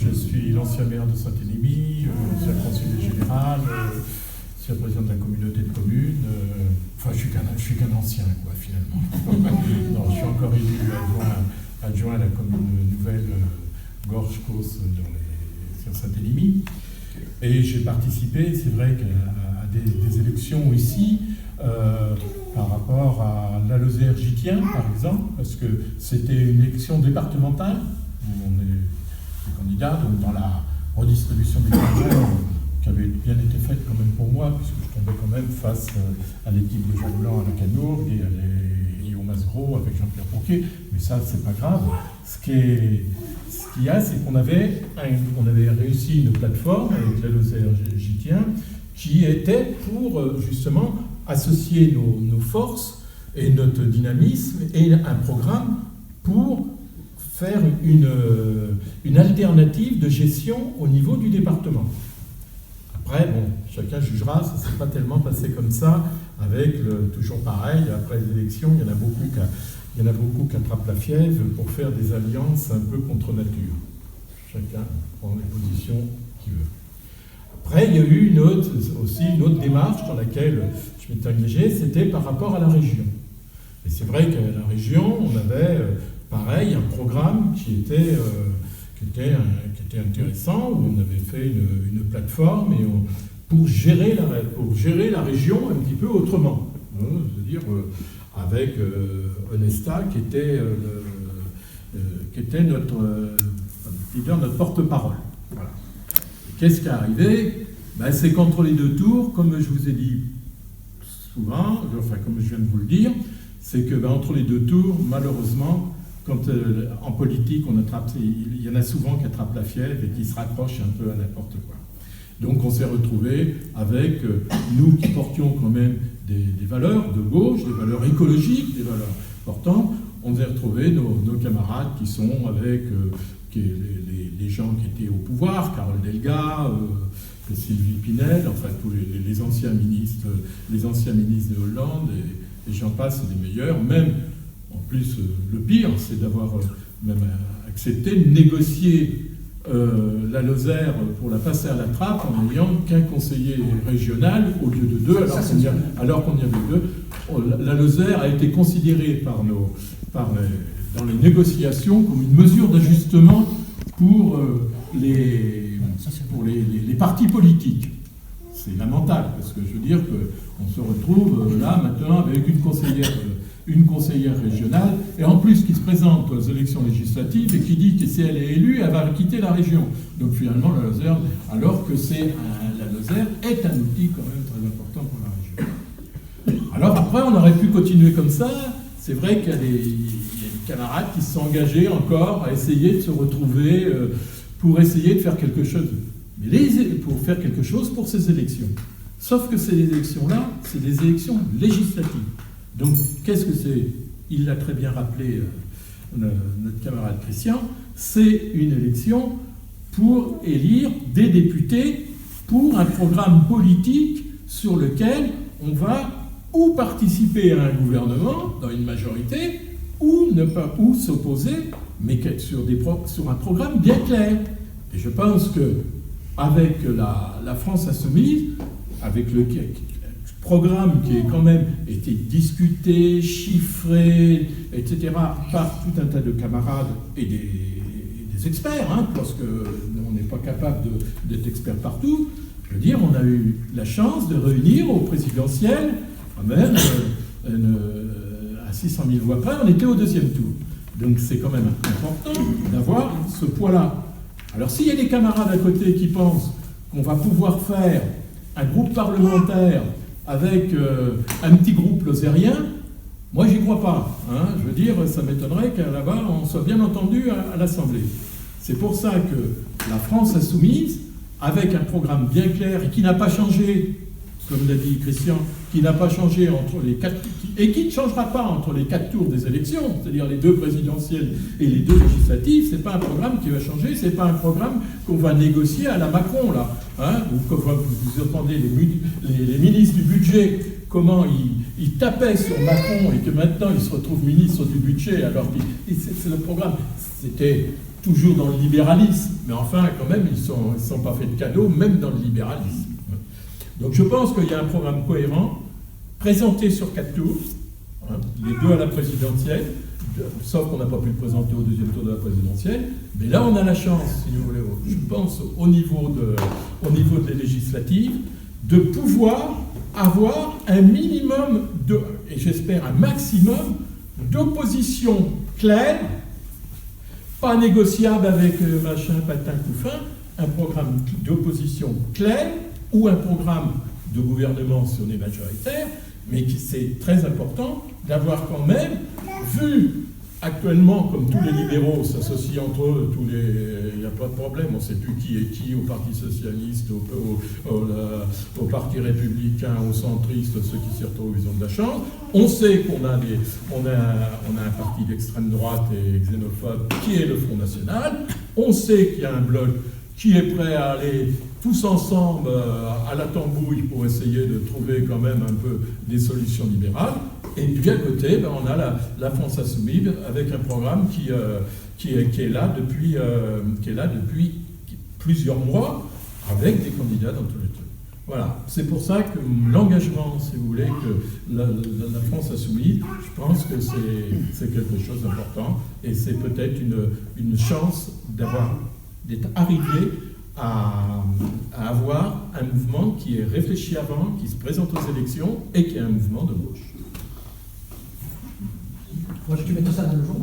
Je suis l'ancien maire de Saint-Élimie, ancien conseiller général, ancien président de la communauté de communes. Enfin, je suis qu'un ancien, quoi, finalement. Non, je suis encore élu adjoint à la commune nouvelle Gorge-Causse sur Saint-Élimie. Et j'ai participé, c'est vrai, à des élections ici, par rapport à la Lozère Gitien, par exemple, parce que c'était une élection départementale, où on est des candidats, donc dans la redistribution des candidats, qui avait bien été faite quand même pour moi, puisque je tombais quand même face à l'équipe de Jean Blanc à la Canourgue et au Masgros avec Jean-Pierre Pourquier, mais ça, c'est pas grave. Ce qu'il y a, c'est qu'on avait réussi une plateforme avec la Lozère Gitien qui était pour, justement, associer nos forces et notre dynamisme et un programme pour faire une alternative de gestion au niveau du département. Après, bon, chacun jugera, ça ne s'est pas tellement passé comme ça, avec toujours pareil, après les élections, il y en a beaucoup qui attrapent la fièvre pour faire des alliances un peu contre nature. Chacun prend les positions qu'il veut. Après, il y a eu aussi une autre démarche dans laquelle je m'étais engagé, c'était par rapport à la région. Et c'est vrai qu'à la région, on avait, pareil, un programme qui était intéressant, où on avait fait une plateforme pour gérer la région un petit peu autrement. C'est-à-dire avec Onesta qui était notre porte-parole. Voilà. Qu'est-ce qui est arrivé? C'est qu'entre les deux tours, comme je vous ai dit souvent, enfin comme je viens de vous le dire, c'est que entre les deux tours, malheureusement, quand en politique, il y en a souvent qui attrapent la fièvre et qui se raccrochent un peu à n'importe quoi. Donc on s'est retrouvés avec, nous qui portions quand même des valeurs de gauche, des valeurs écologiques, des valeurs importantes, on s'est retrouvés nos camarades qui sont avec les gens qui étaient au pouvoir, Carole Delga, Sylvie Pinel, enfin tous les anciens ministres de Hollande, et j'en passe des meilleurs. Même, en plus, le pire, c'est d'avoir même accepté de négocier la Lozère pour la passer à la trappe en n'ayant qu'un conseiller régional au lieu de deux, alors qu'on y avait deux. La Lozère a été considérée dans les négociations comme une mesure d'ajustement pour les partis politiques. C'est lamentable, parce que je veux dire qu'on se retrouve là maintenant avec une conseillère régionale, et en plus qui se présente aux élections législatives et qui dit que si elle est élue, elle va quitter la région. Donc finalement, la Lozère, alors que la Lozère est un outil quand même très important pour la région. Alors après, on aurait pu continuer comme ça. C'est vrai qu'il y a des camarades qui se sont engagés encore à essayer de se retrouver pour essayer de faire quelque chose. Pour faire quelque chose pour ces élections. Sauf que ces élections-là, c'est des élections législatives. Donc, qu'est-ce que c'est? Il l'a très bien rappelé, notre camarade Christian, c'est une élection pour élire des députés pour un programme politique sur lequel on va ou participer à un gouvernement, dans une majorité, ou ne pas s'opposer, mais sur un programme bien clair. Et je pense que avec la France insoumise, avec le programme qui est quand même été discuté, chiffré, etc., par tout un tas de camarades et des experts, parce qu'on n'est pas capable d'être expert partout. Je veux dire, on a eu la chance de réunir au présidentiel, quand même, à 600 000 voix près, on était au deuxième tour. Donc c'est quand même important d'avoir ce poids-là. Alors s'il y a des camarades à côté qui pensent qu'on va pouvoir faire un groupe parlementaire avec un petit groupe lozérien, moi j'y crois pas. Je veux dire, ça m'étonnerait qu'à là-bas on soit bien entendu à l'Assemblée. C'est pour ça que la France insoumise, avec un programme bien clair et qui n'a pas changé, comme l'a dit Christian, qui n'a pas changé entre les 4 et qui ne changera pas entre les 4 tours des élections, c'est-à-dire les 2 présidentielles et les 2 législatives, c'est pas un programme qui va changer, c'est pas un programme qu'on va négocier à la Macron là. Ou vous entendez les ministres du budget, comment ils tapaient sur Macron et que maintenant ils se retrouvent ministres du budget alors que c'est le programme. C'était toujours dans le libéralisme, mais enfin, quand même, ils ne sont pas fait de cadeaux, même dans le libéralisme. Donc je pense qu'il y a un programme cohérent, présenté sur 4 tours, hein, les 2 à la présidentielle, sauf qu'on n'a pas pu le présenter au 2e tour de la présidentielle, mais là on a la chance, si vous voulez, je pense, au niveau des législatives, de pouvoir avoir un minimum, et j'espère un maximum, d'opposition claire, pas négociable avec machin, patin, couffin, un programme d'opposition clair, ou un programme de gouvernement si on est majoritaire, mais c'est très important d'avoir quand même vu actuellement, comme tous les libéraux s'associent entre eux, il n'y a pas de problème, on ne sait plus qui est qui, au Parti Socialiste, au Parti Républicain, aux centristes, ceux qui s'y retrouvent, ils ont de la chance. On sait qu'on a, on a un parti d'extrême droite et xénophobe qui est le Front National. On sait qu'il y a un bloc qui est prêt à aller tous ensemble à la tambouille pour essayer de trouver quand même un peu des solutions libérales. Et puis à côté, ben, on a la France Insoumise avec un programme qui est là depuis plusieurs mois, avec des candidats dans tous les trucs. Voilà, c'est pour ça que l'engagement, si vous voulez, que la France Insoumise, je pense que c'est quelque chose d'important, et c'est peut-être une chance d'être arrivé à avoir un mouvement qui est réfléchi avant, qui se présente aux élections et qui est un mouvement de gauche. Moi, je vais mettre ça dans le jour.